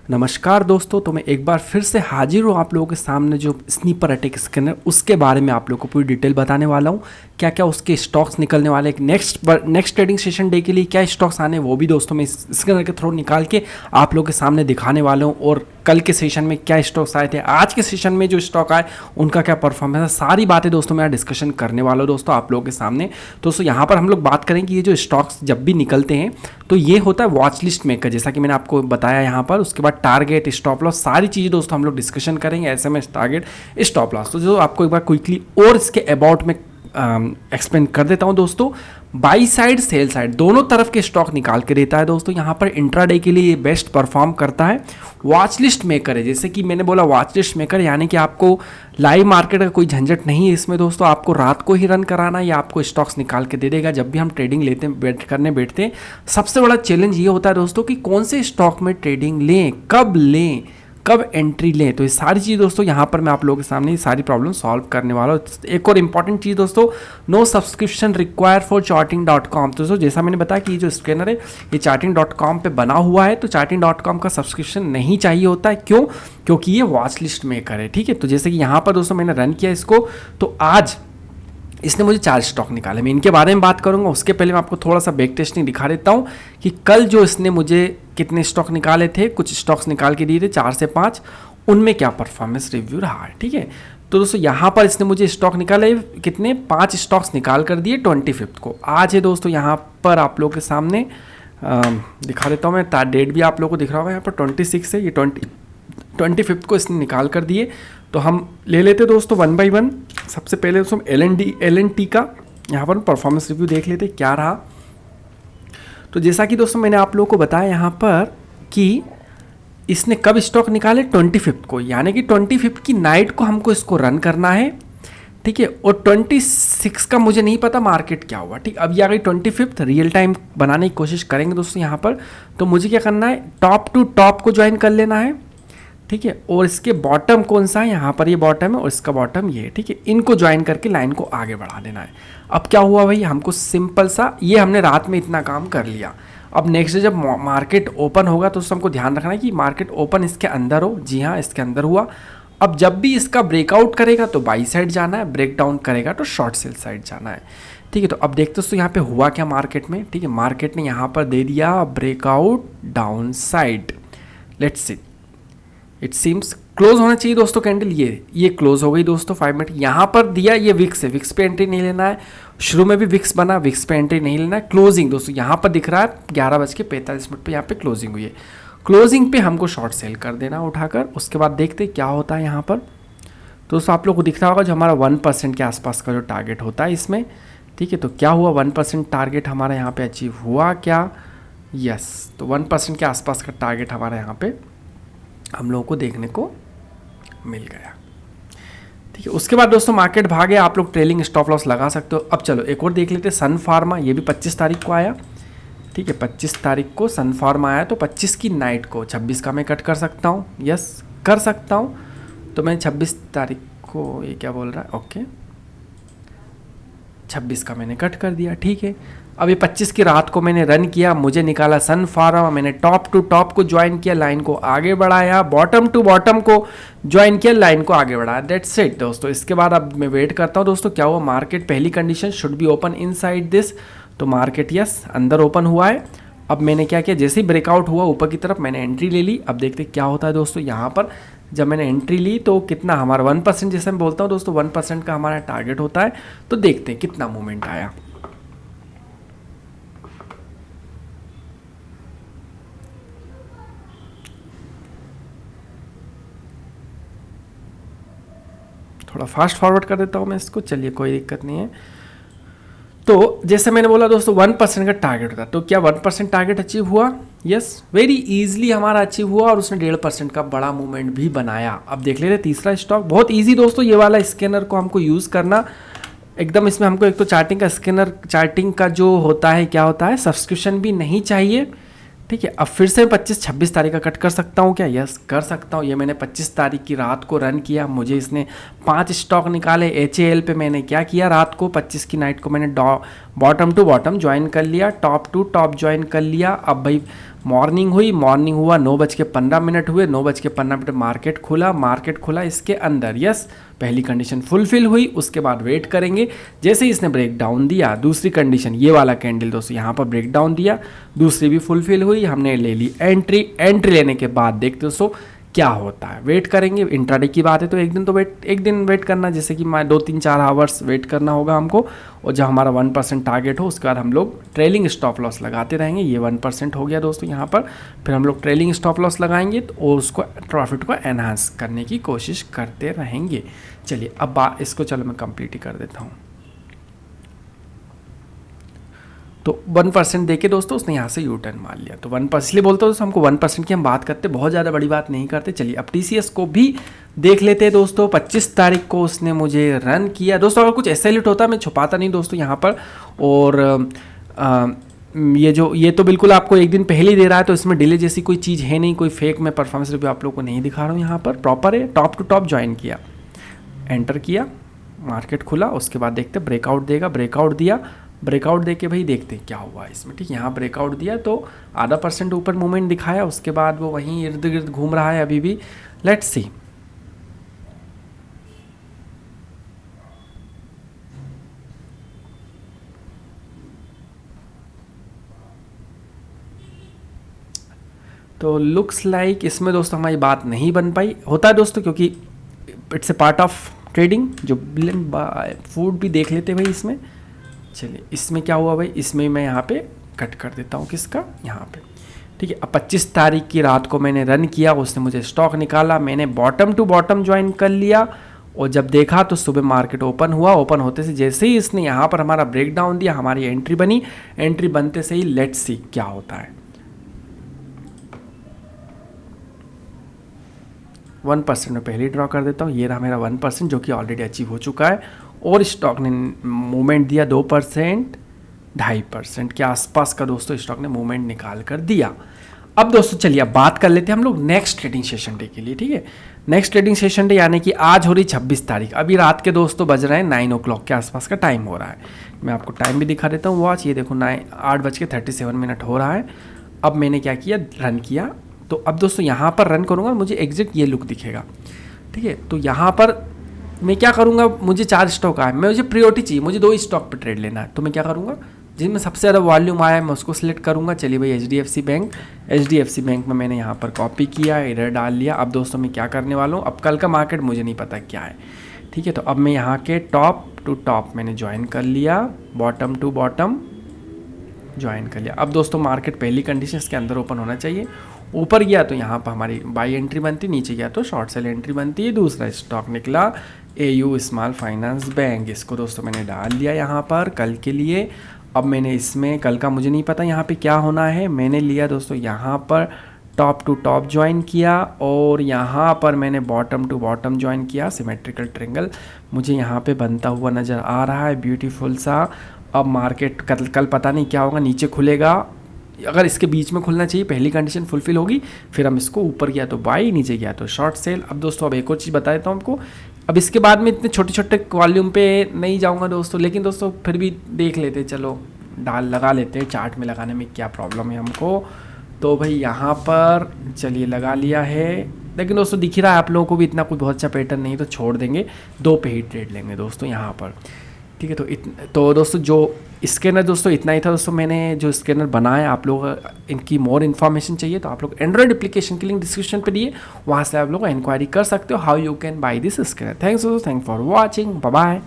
नमस्कार दोस्तों, तो मैं एक बार फिर से हाजिर हूँ आप लोगों के सामने जो स्नीपर अटैक स्कैनर उसके बारे में आप लोगों को पूरी डिटेल बताने वाला हूँ। क्या क्या उसके स्टॉक्स निकलने वाले हैं, नेक्स्ट ट्रेडिंग सेशन डे के लिए क्या स्टॉक्स आने वो भी दोस्तों मैं इस स्कैनर के थ्रू निकाल के आप लोगों के सामने दिखाने वाला हूँ। और कल के सेशन में क्या स्टॉक्स आए थे, आज के सेशन में जो स्टॉक आए उनका क्या परफॉर्मेंस है, सारी बातें दोस्तों मैं डिस्कशन करने वाला हूँ दोस्तों आप लोगों के सामने। दोस्तों यहाँ पर हम लोग बात करें कि ये जो स्टॉक्स जब भी निकलते हैं तो ये होता है वॉच लिस्ट मेकर, जैसा कि मैंने आपको बताया यहाँ पर। उसके बाद टारगेट, स्टॉप लॉस, सारी चीज़ें दोस्तों हम लोग डिस्कशन करेंगे। एसएमएस, टारगेट, स्टॉप लॉस, तो जो आपको एक बार क्विकली और इसके अबाउट में एक्सप्लेन कर देता हूं दोस्तों। बाई साइड, सेल साइड दोनों तरफ के स्टॉक निकाल के देता है दोस्तों। यहाँ पर इंट्राडे के लिए ये बेस्ट परफॉर्म करता है। वॉच लिस्ट मेकर है, जैसे कि मैंने बोला वॉच लिस्ट मेकर, यानी कि आपको लाइव मार्केट का कोई झंझट नहीं है इसमें दोस्तों। आपको रात को ही रन कराना है या आपको स्टॉक्स निकाल के दे देगा जब भी हम ट्रेडिंग लेते हैं, करने बैठते हैं। सबसे बड़ा चैलेंज ये होता है दोस्तों कि कौन से स्टॉक में ट्रेडिंग लें, कब एंट्री लें। तो ये सारी चीज़ दोस्तों यहाँ पर मैं आप लोगों के सामने ये सारी प्रॉब्लम सॉल्व करने वाला हूँ। एक और इंपॉर्टेंट चीज़ दोस्तों, no subscription require for charting.com। दोस्तों जैसा मैंने बताया कि ये जो स्कैनर है ये charting.com पे बना हुआ है, तो charting.com का सब्सक्रिप्शन नहीं चाहिए होता है। क्यों? क्योंकि ये वॉच लिस्ट मेकर है, ठीक है। तो जैसे कि यहाँ पर दोस्तों मैंने रन किया इसको, तो आज इसने मुझे 4 स्टॉक निकाले। मैं इनके बारे में बात करूंगा, उसके पहले मैं आपको थोड़ा सा बैक टेस्टिंग दिखा देता हूं कि कल जो इसने मुझे कितने स्टॉक निकाले थे। कुछ स्टॉक्स निकाल के दिए थे 4 से 5, उनमें क्या परफॉर्मेंस रिव्यू रहा है, ठीक है। तो दोस्तों यहाँ पर इसने मुझे स्टॉक निकाले कितने, 5 स्टॉक्स निकाल कर दिए 25 को। आज है दोस्तों यहाँ पर आप लोगों के सामने दिखा देता हूँ मैं, डेट भी आप लोगों को दिख रहा होगा यहाँ पर 26 है, ये 25 को इसने निकाल कर दिए। तो हम ले लेते दोस्तों 1 बाई 1। सबसे पहले दोस्तों LNT का यहाँ पर परफॉर्मेंस रिव्यू देख लेते क्या रहा। तो जैसा कि दोस्तों मैंने आप लोगों को बताया यहाँ पर कि इसने कब स्टॉक निकाले, 25 को, यानी कि 25 की नाइट को हमको इसको रन करना है, ठीक है। और 26 का मुझे नहीं पता मार्केट क्या हुआ, ठीक। अब ये आ गई 25, रियल टाइम बनाने की कोशिश करेंगे दोस्तों यहाँ पर। तो मुझे क्या करना है, टॉप टू टॉप को ज्वाइन कर लेना है, ठीक है। और इसके बॉटम कौन सा है, यहाँ पर ये बॉटम है और इसका बॉटम ये, ठीक है। इनको ज्वाइन करके लाइन को आगे बढ़ा देना है। अब क्या हुआ भाई, हमको सिंपल सा, ये हमने रात में इतना काम कर लिया। अब नेक्स्ट डे जब मार्केट ओपन होगा तो हमको ध्यान रखना है कि मार्केट ओपन इसके अंदर हो। जी हाँ, इसके अंदर हुआ। अब जब भी इसका ब्रेकआउट करेगा तो बाई साइड जाना है, ब्रेक डाउन करेगा तो शॉर्ट सेल साइड जाना है, ठीक है। तो अब देखते हो यहाँ पे हुआ क्या मार्केट में, ठीक है। मार्केट ने यहाँ पर दे दिया breakout down side. Let's see, it seems close होना चाहिए दोस्तों कैंडल, ये क्लोज हो गई दोस्तों 5 मिनट। यहाँ पर दिया, ये विक्स है, विक्स पे एंट्री नहीं लेना है। शुरू में भी विक्स बना, विक्स पे एंट्री नहीं लेना है। क्लोजिंग दोस्तों यहाँ पर दिख रहा है 11:45 पे यहाँ पे क्लोजिंग हुई है। क्लोजिंग पे हमको शॉर्ट सेल कर देना उठाकर। उसके बाद देखते क्या होता है यहाँ पर। दोस्तों आप लोग को दिख रहा होगा जो हमारा 1% के आसपास का जो टारगेट होता है इसमें, ठीक है। तो क्या हुआ, 1% टारगेट हमारा यहाँ पे अचीव हुआ क्या? यस, तो 1% के आसपास का टारगेट हमारा यहाँ पे हम लोगों को देखने को मिल गया, ठीक है। उसके बाद दोस्तों मार्केट भागे, आप लोग ट्रेलिंग स्टॉप लॉस लगा सकते हो। अब चलो एक और देख लेते हैं, सन फार्मा, ये भी 25 तारीख को आया, ठीक है। 25 तारीख को सन फार्मा आया, तो 25 की नाइट को 26 का मैं कट कर सकता हूँ, यस कर सकता हूँ। तो मैं 26 तारीख को, ये क्या बोल रहा है, ओके 26 का मैंने कट कर दिया, ठीक है। अब ये 25 की रात को मैंने रन किया, मुझे निकाला सन फार्मा, मैंने टॉप टू टॉप को ज्वाइन किया, लाइन को आगे बढ़ाया, बॉटम टू बॉटम को ज्वाइन किया, लाइन को आगे बढ़ाया। दैट्स इट दोस्तों। इसके बाद अब मैं वेट करता हूँ दोस्तों क्या हुआ मार्केट। पहली condition, should be open inside this, तो मार्केट यस अंदर ओपन हुआ है। अब मैंने क्या किया, जैसे ही ब्रेकआउट हुआ ऊपर की तरफ मैंने एंट्री ले ली। अब देखते क्या होता है दोस्तों यहाँ पर। जब मैंने एंट्री ली तो कितना हमारा 1%, जैसे मैं बोलता हूँ दोस्तों 1% का हमारा टारगेट होता है। तो देखते हैं कितना मूवमेंट आया। थोड़ा फास्ट फॉरवर्ड कर देता हूँ मैं इसको, चलिए कोई दिक्कत नहीं है। तो जैसे मैंने बोला दोस्तों 1% का टारगेट होता है, तो क्या 1% टारगेट अचीव हुआ? यस, वेरी इजीली हमारा अचीव हुआ और उसने 1.5% का बड़ा मूवमेंट भी बनाया। अब देख लेते तीसरा स्टॉक, बहुत इजी दोस्तों ये वाला स्कैनर को हमको यूज़ करना एकदम। इसमें हमको एक तो चार्टिंग का स्कैनर, चार्टिंग का जो होता है क्या होता है, सब्सक्रिप्शन भी नहीं चाहिए, ठीक है। अब फिर से 25-26 तारीख का कट कर सकता हूँ क्या? यस कर सकता हूँ। ये मैंने 25 तारीख की रात को रन किया, मुझे इसने 5 स्टॉक निकाले। HAL पे मैंने क्या किया, रात को 25 की नाइट को मैंने बॉटम टू बॉटम ज्वाइन कर लिया, टॉप टू टॉप ज्वाइन कर लिया। अब भाई मॉर्निंग हुई, मॉर्निंग हुआ 9:15 हुए, 9:15 मार्केट खुला इसके अंदर। यस, पहली कंडीशन फुलफिल हुई। उसके बाद वेट करेंगे, जैसे ही इसने ब्रेक डाउन दिया, दूसरी कंडीशन ये वाला कैंडल दोस्तों यहाँ पर ब्रेक डाउन दिया, दूसरी भी फुलफिल हुई, हमने ले ली एंट्री। एंट्री लेने के बाद देखते दोस्तों क्या होता है, वेट करेंगे। इंट्राडे की बात है तो एक दिन वेट करना, जैसे कि 2-3-4 आवर्स वेट करना होगा हमको। और जब हमारा 1% टारगेट हो उसके बाद हम लोग ट्रेलिंग स्टॉप लॉस लगाते रहेंगे। ये 1% हो गया दोस्तों यहाँ पर। फिर हम लोग ट्रेलिंग स्टॉप लॉस लगाएंगे और उसको प्रॉफिट को एनहांस करने की कोशिश करते रहेंगे। चलिए अब इसको चलो मैं कंप्लीट ही कर देता हूँ। तो 1% देके दोस्तों उसने यहाँ से यू टर्न मार लिया। तो 1%, इसलिए बोलते हो दोस्तों हमको 1% की हम बात करते, बहुत ज़्यादा बड़ी बात नहीं करते। चलिए अब TCS को भी देख लेते हैं दोस्तों। 25 तारीख को उसने मुझे रन किया दोस्तों। अगर कुछ ऐसा लिट होता मैं छुपाता नहीं दोस्तों यहाँ पर। और ये तो बिल्कुल आपको एक दिन पहले ही दे रहा है, तो इसमें डिले जैसी कोई चीज़ है नहीं, कोई फेक मैं परफॉर्मेंस रिव्यू आप लोगों को नहीं दिखा रहा हूँ यहाँ पर। प्रॉपर है, टॉप टू टॉप ज्वाइन किया, एंटर किया, मार्केट खुला। उसके बाद देखते ब्रेकआउट देगा, ब्रेकआउट दिया, ब्रेकआउट देके भाई देखते हैं क्या हुआ इसमें। ठीक, यहाँ ब्रेकआउट दिया तो आधा % ऊपर मूवमेंट दिखाया। उसके बाद वो वहीं इर्द गिर्द घूम रहा है अभी भी। Let's see. तो लुक्स लाइक इसमें दोस्तों हमारी बात नहीं बन पाई। होता है दोस्तों, क्योंकि it's a part of trading. जो फूड भी देख लेते भाई इसमें। चलिए इसमें क्या हुआ भाई, इसमें मैं यहाँ पे कट कर देता हूँ, किसका, यहाँ पे। ठीक है, अब 25 तारीख की रात को मैंने रन किया, उसने मुझे स्टॉक निकाला, मैंने बॉटम टू बॉटम ज्वाइन कर लिया। और जब देखा तो सुबह मार्केट ओपन हुआ, ओपन होते से जैसे ही इसने यहाँ पर हमारा ब्रेक डाउन दिया, हमारी एंट्री बनी। एंट्री बनते से ही लेट्स सी क्या होता है। 1% में पहले ड्रॉ कर देता हूँ। ये रहा मेरा 1% जो कि ऑलरेडी अचीव हो चुका है। और स्टॉक ने मूवमेंट दिया 2%, 2.5% के आसपास का दोस्तों स्टॉक ने मूवमेंट निकाल कर दिया। अब दोस्तों चलिए अब बात कर लेते हैं हम लोग नेक्स्ट ट्रेडिंग सेशन डे के लिए। ठीक है, नेक्स्ट ट्रेडिंग सेशन डे यानी कि आज हो रही 26 तारीख। अभी रात के दोस्तों बज रहे हैं 9 o'clock के आसपास का टाइम हो रहा है। मैं आपको टाइम भी दिखा देता हूँ, वॉच ये देखो 8:37 हो रहा है। अब मैंने क्या किया, रन किया। तो अब दोस्तों यहाँ पर रन करूँगा, मुझे एग्जैक्ट ये लुक दिखेगा। ठीक है, तो यहाँ पर मैं क्या करूँगा, मुझे 4 स्टॉक आए, मुझे प्रियोरिटी चाहिए, मुझे 2 स्टॉक पर ट्रेड लेना है। तो मैं क्या करूँगा, जिनमें सबसे ज़्यादा वॉल्यूम आया है मैं उसको सिलेक्ट करूँगा। चलिए भाई HDFC बैंक में मैंने यहाँ पर कॉपी किया, इधर डाल लिया। अब दोस्तों मैं क्या करने वाला हूँ, अब कल का मार्केट मुझे नहीं पता क्या है। ठीक है, तो अब मैं यहाँ के टॉप टू टॉप मैंने ज्वाइन कर लिया, बॉटम टू बॉटम ज्वाइन कर लिया। अब दोस्तों मार्केट पहली कंडीशन के अंदर ओपन होना चाहिए। ऊपर गया तो यहाँ पर हमारी बाई एंट्री बनती, नीचे गया तो शॉर्ट सेल एंट्री बनती है। दूसरा स्टॉक निकला AU स्मॉल फाइनेंस बैंक, इसको दोस्तों मैंने डाल लिया यहाँ पर कल के लिए। अब मैंने इसमें कल का मुझे नहीं पता यहाँ पे क्या होना है, मैंने लिया दोस्तों यहाँ पर टॉप टू टॉप ज्वाइन किया और यहाँ पर मैंने बॉटम टू बॉटम ज्वाइन किया। सिमेट्रिकल ट्रेंगल मुझे यहाँ पे बनता हुआ नज़र आ रहा है, ब्यूटीफुल सा। अब मार्केट कल पता नहीं क्या होगा, नीचे खुलेगा, अगर इसके बीच में खुलना चाहिए, पहली कंडीशन फुलफिल होगी। फिर हम इसको ऊपर गया तो बाई, नीचे गया तो शॉर्ट सेल। अब दोस्तों अब एक और चीज़ बता देता हूँ आपको। अब इसके बाद में इतने छोटे छोटे वॉल्यूम पे नहीं जाऊँगा दोस्तों, लेकिन दोस्तों फिर भी देख लेते, चलो लगा लेते हैं। चार्ट में लगाने में क्या प्रॉब्लम है हमको। तो भाई यहाँ पर चलिए लगा लिया है, लेकिन दोस्तों दिख ही रहा है आप लोगों को भी इतना कुछ बहुत अच्छा पैटर्न नहीं, तो छोड़ देंगे, 2 पे ही ट्रेड लेंगे दोस्तों यहाँ पर। ठीक है, तो दोस्तों जो स्कैनर दोस्तों इतना ही था दोस्तों। मैंने जो स्कैनर बनाया, आप लोग इनकी मोर इन्फॉर्मेशन चाहिए तो आप लोग एंड्रॉइड एप्लीकेशन की लिंक डिस्क्रिप्शन पे दिए, वहाँ से आप लोग इंक्वायरी कर सकते हो how you can buy this scanner. Thanks for watching, bye bye.